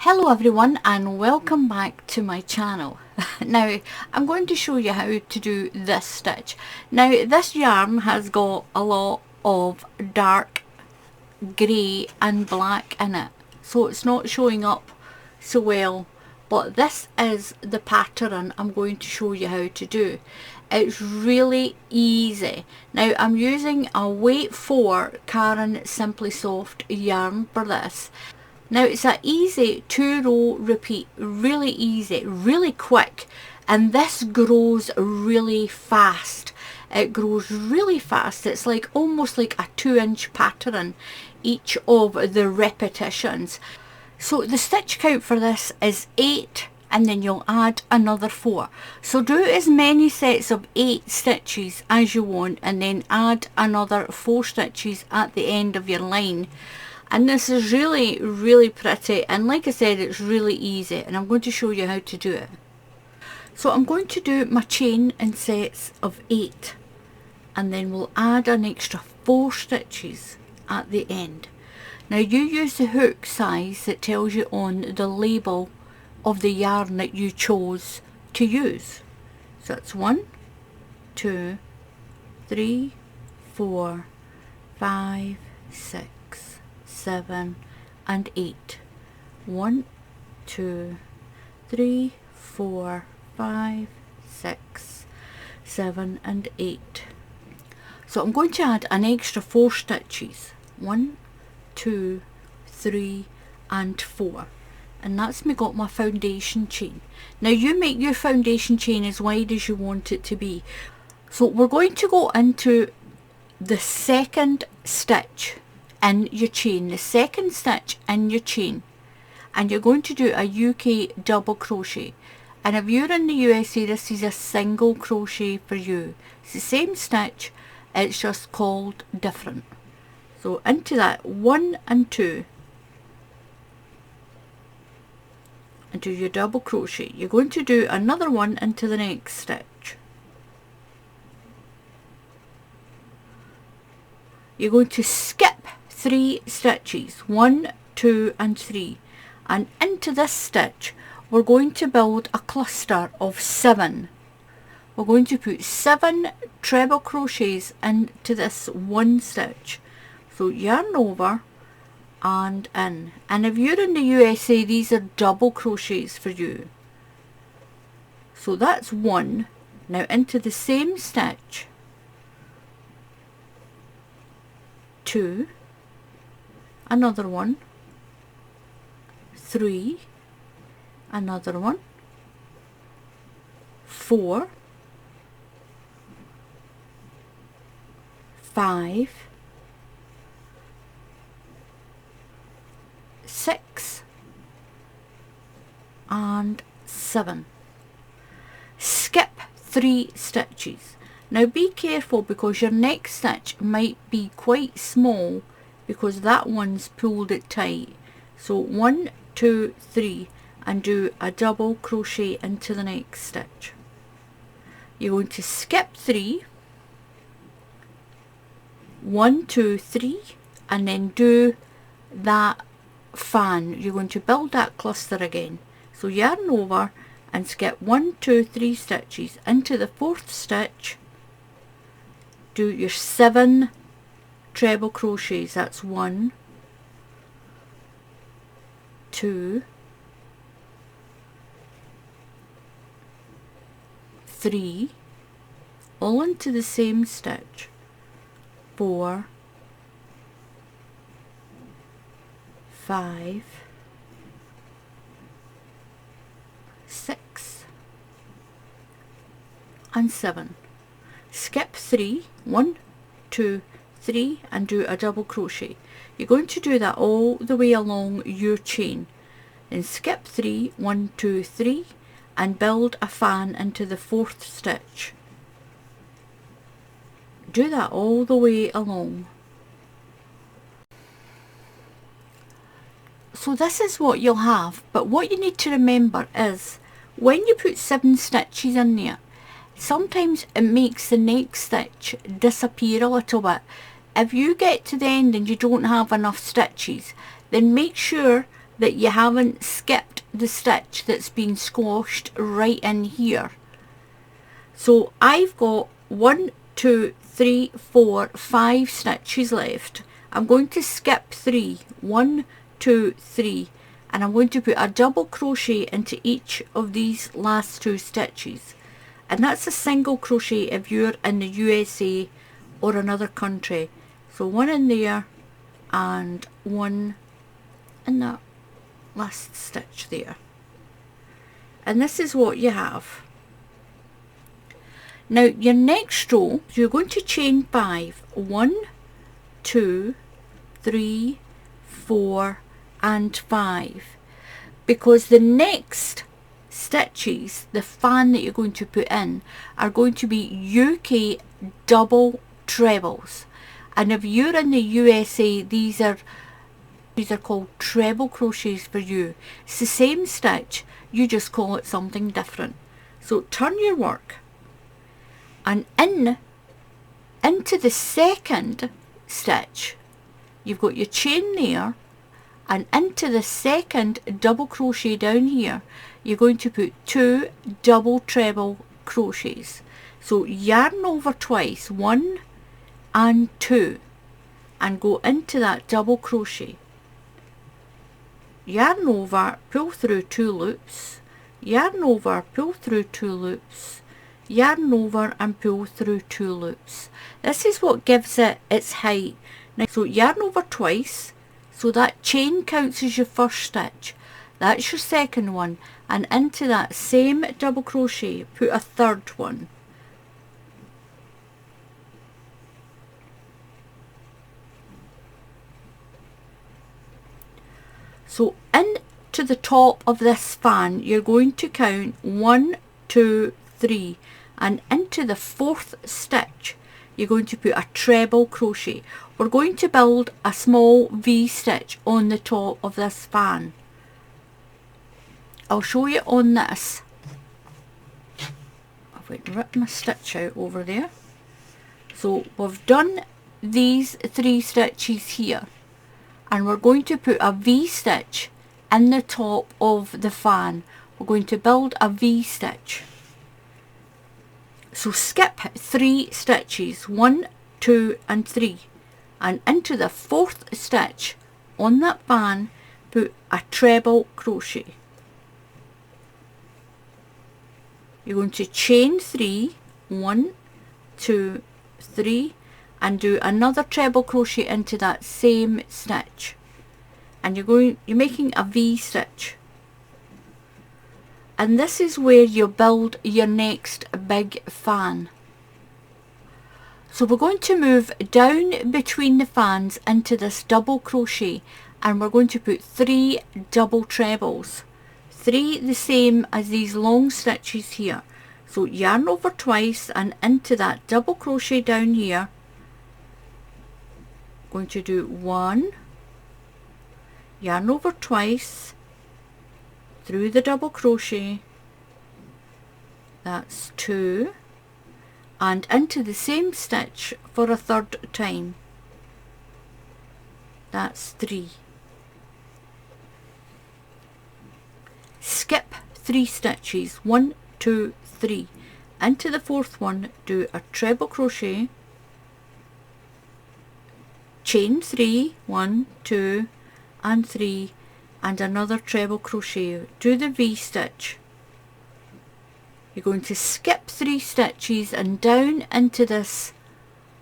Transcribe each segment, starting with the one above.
Hello everyone and welcome back to my channel. Now I'm going to show you how to do this stitch. Now this yarn has got a lot of dark grey and black in it, so it's not showing up so well, but this is the pattern I'm going to show you how to do. It's really easy. Now I'm using a weight 4 Karen Simply Soft yarn for this. Now it's an easy 2-row repeat, really easy, really quick, and this grows really fast. It grows really fast. It's like almost like a 2-inch pattern each of the repetitions. So the stitch count for this is 8, and then you'll add another 4. So do as many sets of 8 stitches as you want, and then add another 4 stitches at the end of your line. And this is really pretty, and like I said, it's really easy, and I'm going to show you how to do it. So I'm going to do my chain in sets of 8, and then we'll add an extra 4 stitches at the end. Now you use the hook size that tells you on the label of the yarn that you chose to use. So that's 1, 2, 3, 4, 5, 6, 7 and 8. 1, 2, 3, 4, 5, 6, 7 and 8. So I'm going to add an extra 4 stitches. 1, 2, 3 and 4. And that's me got my foundation chain. Now you make your foundation chain as wide as you want it to be. So we're going to go into the second stitch in your chain, the second stitch in your chain, and you're going to do a UK double crochet. And if you're in the USA, this is a single crochet for you. It's the same stitch, it's just called different. So into that 1 and 2, and do your double crochet. You're going to do another one into the next stitch. You're going to skip 3 stitches, 1, 2 and 3, and into this stitch we're going to build a cluster of 7. We're going to put 7 treble crochets into this one stitch. So yarn over and in, and if you're in the USA, these are double crochets for you. So that's 1. Now into the same stitch, 2, another 1, 3, another 1, 4, 5, 6 and 7. Skip 3 stitches. Now be careful because your next stitch might be quite small because that one's pulled it tight. So 1, 2, 3 and do a double crochet into the next stitch. You're going to skip 3, 1, 2, 3 and then do that fan. You're going to build that cluster again. So yarn over and skip 1, 2, 3 stitches into the 4th stitch. Do your 7 treble crochets. That's 1, 2, 3, all into the same stitch, 4, 5, 6 and 7. Skip 3, 1, 2, 3 and do a double crochet. You're going to do that all the way along your chain. Then skip 3, 1, 2, 3 and build a fan into the 4th stitch. Do that all the way along. So this is what you'll have, but what you need to remember is when you put 7 stitches in there, sometimes it makes the next stitch disappear a little bit. If you get to the end and you don't have enough stitches, then make sure that you haven't skipped the stitch that's been squashed right in here. So I've got 1, 2, 3, 4, 5 stitches left. I'm going to skip 3, 1, 2, 3, and I'm going to put a double crochet into each of these last 2 stitches, and that's a single crochet if you're in the USA or another country. So 1 in there and 1 in that last stitch there, and this is what you have. Now your next row, you're going to chain 5, 1, 2, 3, 4 and 5, because the next stitches, the fan that you're going to put in, are going to be UK double trebles, and if you're in the USA, these are called treble crochets for you. It's the same stitch, you just call it something different. So turn your work and into the second stitch, you've got your chain there, and into the second double crochet down here, you're going to put 2 double treble crochets. So yarn over twice, 1 and 2, and go into that double crochet. Yarn over, pull through 2 loops, yarn over, pull through 2 loops, yarn over and pull through 2 loops. This is what gives it its height. Now, so yarn over twice, so that chain counts as your first stitch, that's your second one, and into that same double crochet put a third one. So into the top of this fan, you're going to count 1, 2, 3, and into the 4th stitch, you're going to put a treble crochet. We're going to build a small V stitch on the top of this fan. I'll show you on this. I've ripped my stitch out over there. So we've done these 3 stitches here, and we're going to put a V stitch in the top of the fan. We're going to build a V stitch. So skip 3 stitches, 1, 2 and 3, and into the 4th stitch on that fan put a treble crochet. You're going to chain 3, 1, 2, 3, and do another treble crochet into that same stitch, and you're making a V stitch, and this is where you'll build your next big fan. So we're going to move down between the fans into this double crochet, and we're going to put 3 double trebles, 3 the same as these long stitches here. So yarn over twice and into that double crochet down here, going to do 1, yarn over twice through the double crochet, that's 2, and into the same stitch for a 3rd time, that's 3. Skip 3 stitches, 1, 2, 3, into the 4th one do a treble crochet, chain 3, 1, 2 and 3, and another treble crochet, do the V stitch. You're going to skip 3 stitches and down into this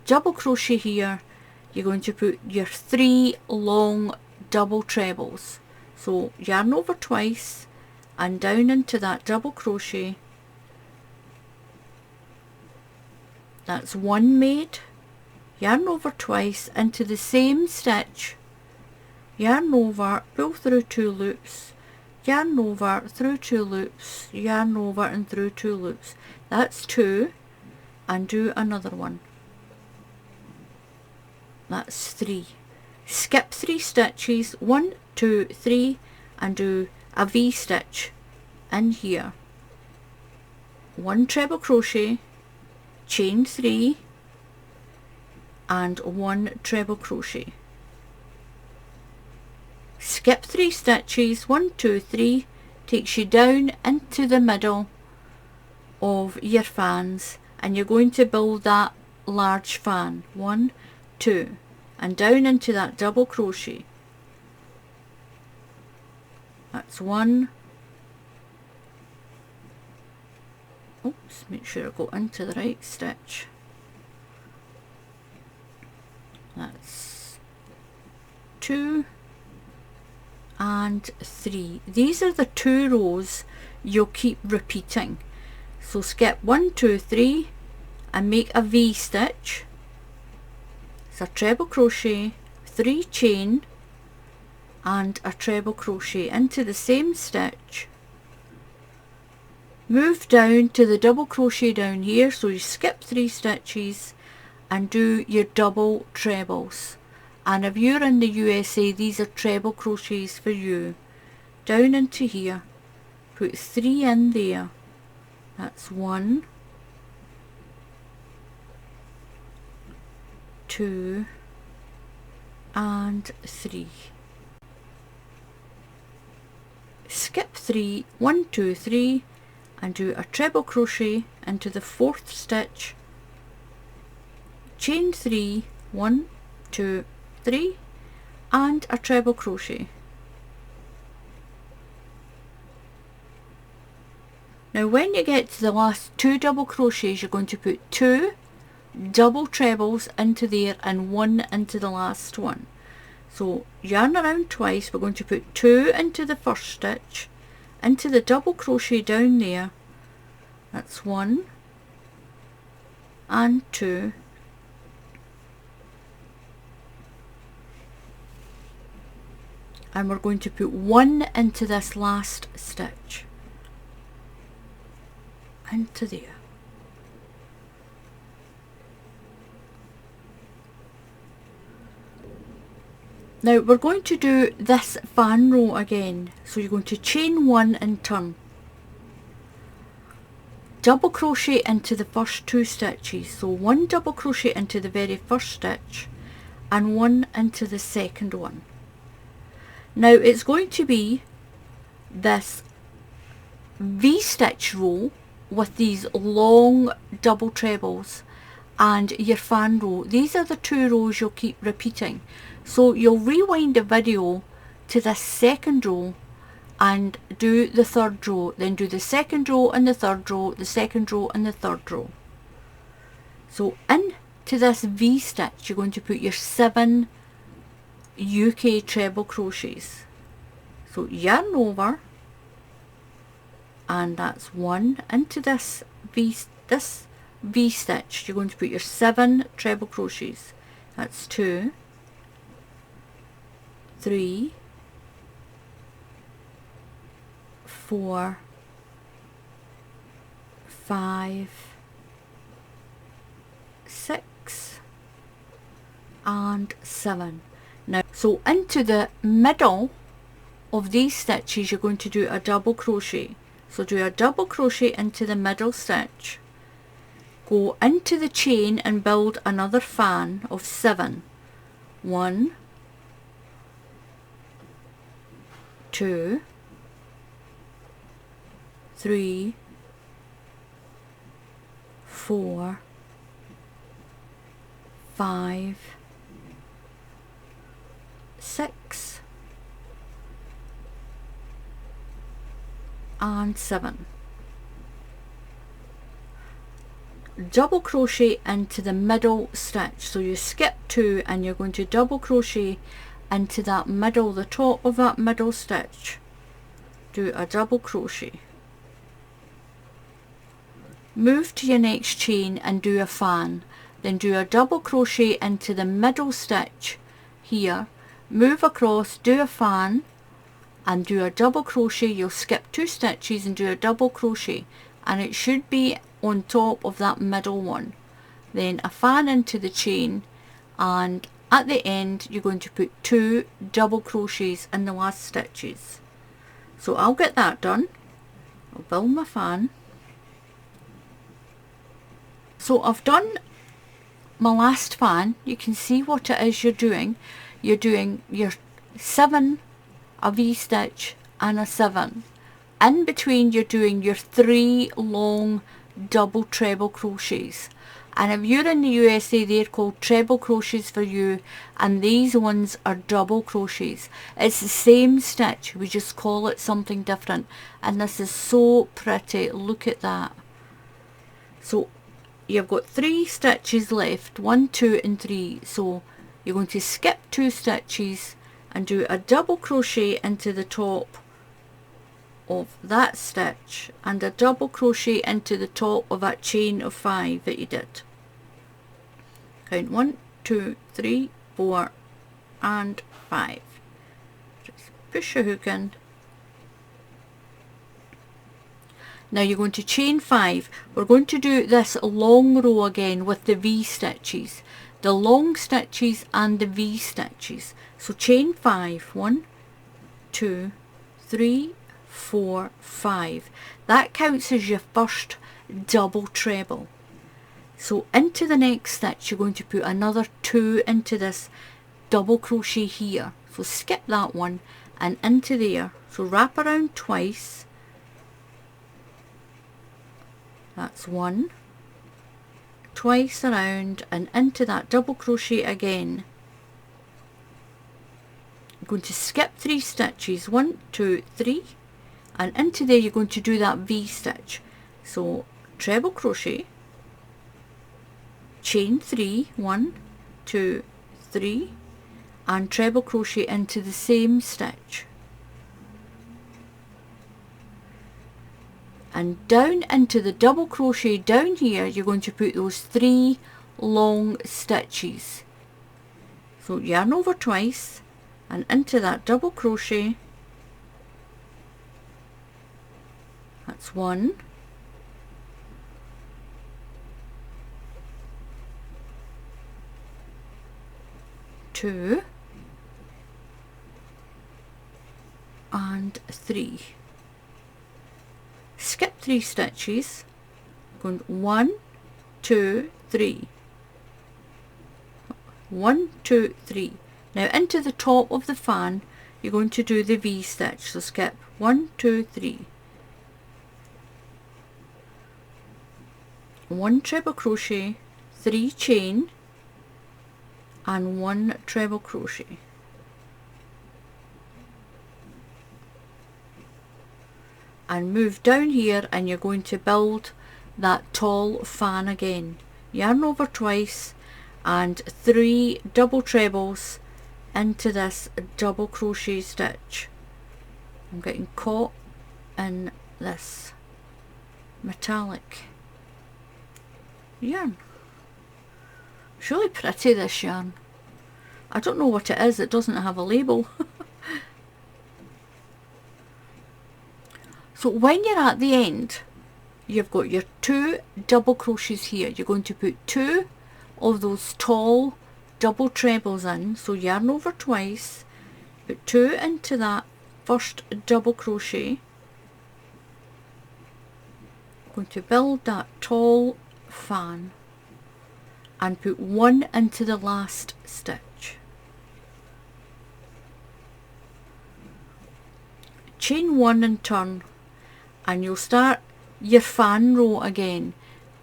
double crochet here, you're going to put your 3 long double trebles. So yarn over twice and down into that double crochet, that's 1 made, yarn over twice into the same stitch, yarn over, pull through 2 loops, yarn over, through 2 loops, yarn over and through 2 loops, that's 2, and do another one, that's 3. Skip 3 stitches, 1, 2, 3, and do a V stitch in here, 1 treble crochet, chain 3 and 1 treble crochet. skip 3 stitches, 1, 2, 3, takes you down into the middle of your fans, and you're going to build that large fan, 1, 2, and down into that double crochet. That's 1. Oops, make sure I go into the right stitch. That's 2 and 3. These are the 2 rows you'll keep repeating. So skip 1, 2, 3 and make a V stitch. It's a treble crochet, 3 chain and a treble crochet into the same stitch. Move down to the double crochet down here, so you skip 3 stitches and do your double trebles. And if you're in the USA, these are treble crochets for you. Down into here, put 3 in there. That's 1, 2 and 3. Skip 3, 1, 2, 3 and do a treble crochet into the 4th stitch, chain 3, 1, 2, 3 and a treble crochet. Now when you get to the last 2 double crochets, you're going to put 2 double trebles into there and 1 into the last one. So yarn around twice, we're going to put 2 into the first stitch, into the double crochet down there, that's 1 and 2, and we're going to put 1 into this last stitch, into there. Now we're going to do this fan row again, so you're going to chain 1 and turn, double crochet into the first 2 stitches, so 1 double crochet into the very first stitch and 1 into the second one. Now it's going to be this V-stitch row with these long double trebles and your fan row. These are the 2 rows you'll keep repeating. So you'll rewind the video to the second row and do the third row, then do the second row and the third row, the second row and the third row. So into this V stitch you're going to put your 7 UK treble crochets. So yarn over, and that's 1 into this V stitch. You're going to put your 7 treble crochets. That's 2, 3, 4, 5, 6 and 7. Now, so into the middle of these stitches you're going to do a double crochet. So do a double crochet into the middle stitch, go into the chain and build another fan of 7. 1, 2, 3, 4, 5, 6 and 7. Double crochet into the middle stitch, so you skip 2 and you're going to double crochet into that middle, the top of that middle stitch. Do a double crochet, move to your next chain and do a fan, then do a double crochet into the middle stitch here, move across, do a fan and do a double crochet. You'll skip 2 stitches and do a double crochet, and it should be on top of that middle one. Then a fan into the chain, and at the end you're going to put 2 double crochets in the last stitches. So I'll get that done. I'll build my fan. So I've done my last fan. You can see what it is you're doing. You're doing your 7 a V-stitch and a 7. In between you're doing your 3 long double treble crochets, and if you're in the USA they're called treble crochets for you, and these ones are double crochets. It's the same stitch, we just call it something different, and this is so pretty. Look at that. So you've got 3 stitches left, 1, 2 and 3, so you're going to skip 2 stitches and do a double crochet into the top of that stitch and a double crochet into the top of that chain of 5 that you did. Count 1, 2, 3, 4 and 5. Just push your hook in. Now you're going to chain 5. We're going to do this long row again with the V stitches, the long stitches and the V stitches. So chain 5, 1, 2, 3, 4, 5. That counts as your first double treble. So into the next stitch you're going to put another 2 into this double crochet here. So skip that one and into there. So wrap around twice. That's 1. Twice around and into that double crochet again. I'm going to skip 3 stitches, 1, 2, 3, and into there you're going to do that V stitch. So treble crochet, chain 3, 1, 2, 3, and treble crochet into the same stitch. And down into the double crochet down here you're going to put those 3 long stitches. So yarn over twice and into that double crochet. That's 1, 2 and 3. Skip 3 stitches, going 1, 2, 3, 1, 2, 3. Now into the top of the fan you're going to do the V stitch, so skip 1, 2, 3, 1 treble crochet, 3 chain and 1 treble crochet. And move down here and you're going to build that tall fan again. Yarn over twice and 3 double trebles into this double crochet stitch. I'm getting caught in this metallic yarn. It's really pretty, this yarn. I don't know what it is, it doesn't have a label. So when you're at the end, you've got your 2 double crochets here. You're going to put 2 of those tall double trebles in. So yarn over twice, put 2 into that first double crochet. I'm going to build that tall fan and put 1 into the last stitch. Chain 1 and turn, and you'll start your fan row again.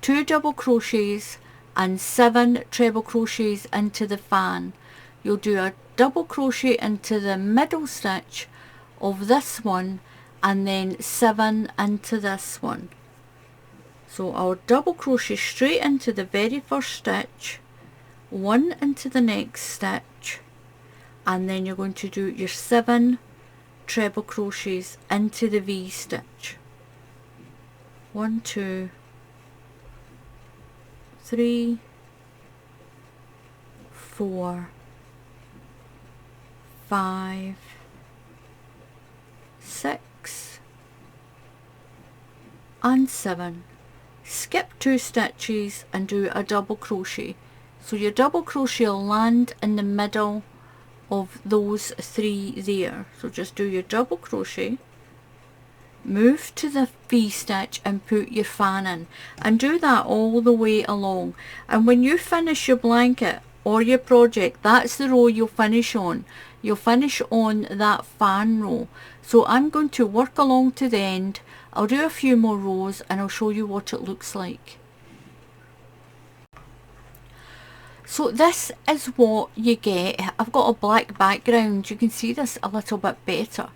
2 double crochets and 7 treble crochets into the fan. You'll do a double crochet into the middle stitch of this one and then 7 into this one. So I'll double crochet straight into the very first stitch, 1 into the next stitch, and then you're going to do your 7 treble crochets into the V stitch. 1, 2, 3, 4, 5, 6 and 7. Skip 2 stitches and do a double crochet. So your double crochet will land in the middle of those 3 there. So just do your double crochet, move to the V stitch and put your fan in, and do that all the way along. And when you finish your blanket or your project, that's the row you'll finish on. You'll finish on that fan row. So I'm going to work along to the end. I'll do a few more rows and I'll show you what it looks like. So this is what you get. I've got a black background. You can see this a little bit better.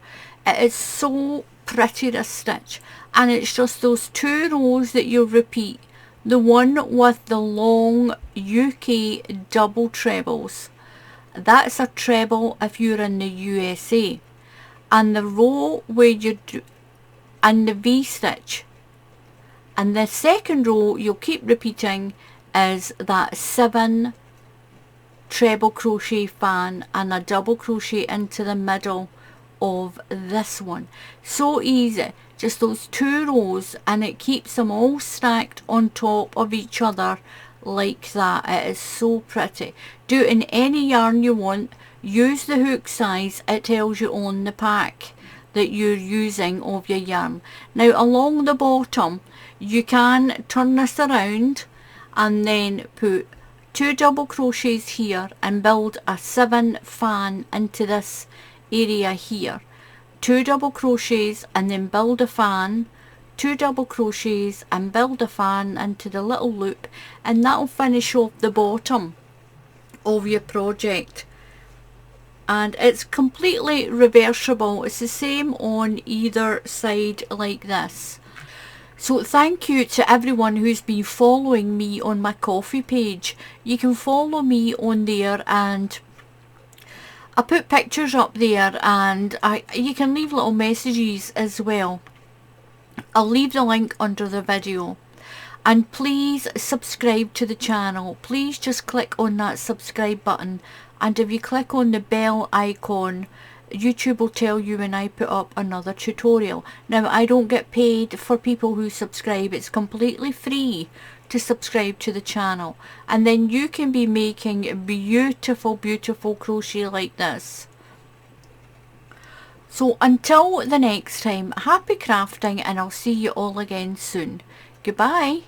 It is so pretty, this stitch, and it's just those 2 rows that you'll repeat. The one with the long UK double trebles, that's a treble if you're in the USA, and the row where you do and the V-stitch, and the second row you'll keep repeating is that 7 treble crochet fan and a double crochet into the middle of this one. So easy, just those 2 rows, and it keeps them all stacked on top of each other like that. It is so pretty. Do it in any yarn you want. Use the hook size, it tells you on the pack that you're using of your yarn. Now along the bottom you can turn this around and then put 2 double crochets here and build a 7 fan into this area here. 2 double crochets and then build a fan, 2 double crochets and build a fan into the little loop, and that'll finish off the bottom of your project. And it's completely reversible. It's the same on either side like this. So thank you to everyone who's been following me on my Ko-fi page. You can follow me on there, and I put pictures up there, and you can leave little messages as well. I'll leave the link under the video. And please subscribe to the channel. Please just click on that subscribe button, and if you click on the bell icon, YouTube will tell you when I put up another tutorial. Now, I don't get paid for people who subscribe. It's completely free to subscribe to the channel, and then you can be making beautiful crochet like this. So until the next time, happy crafting, and I'll see you all again soon. Goodbye.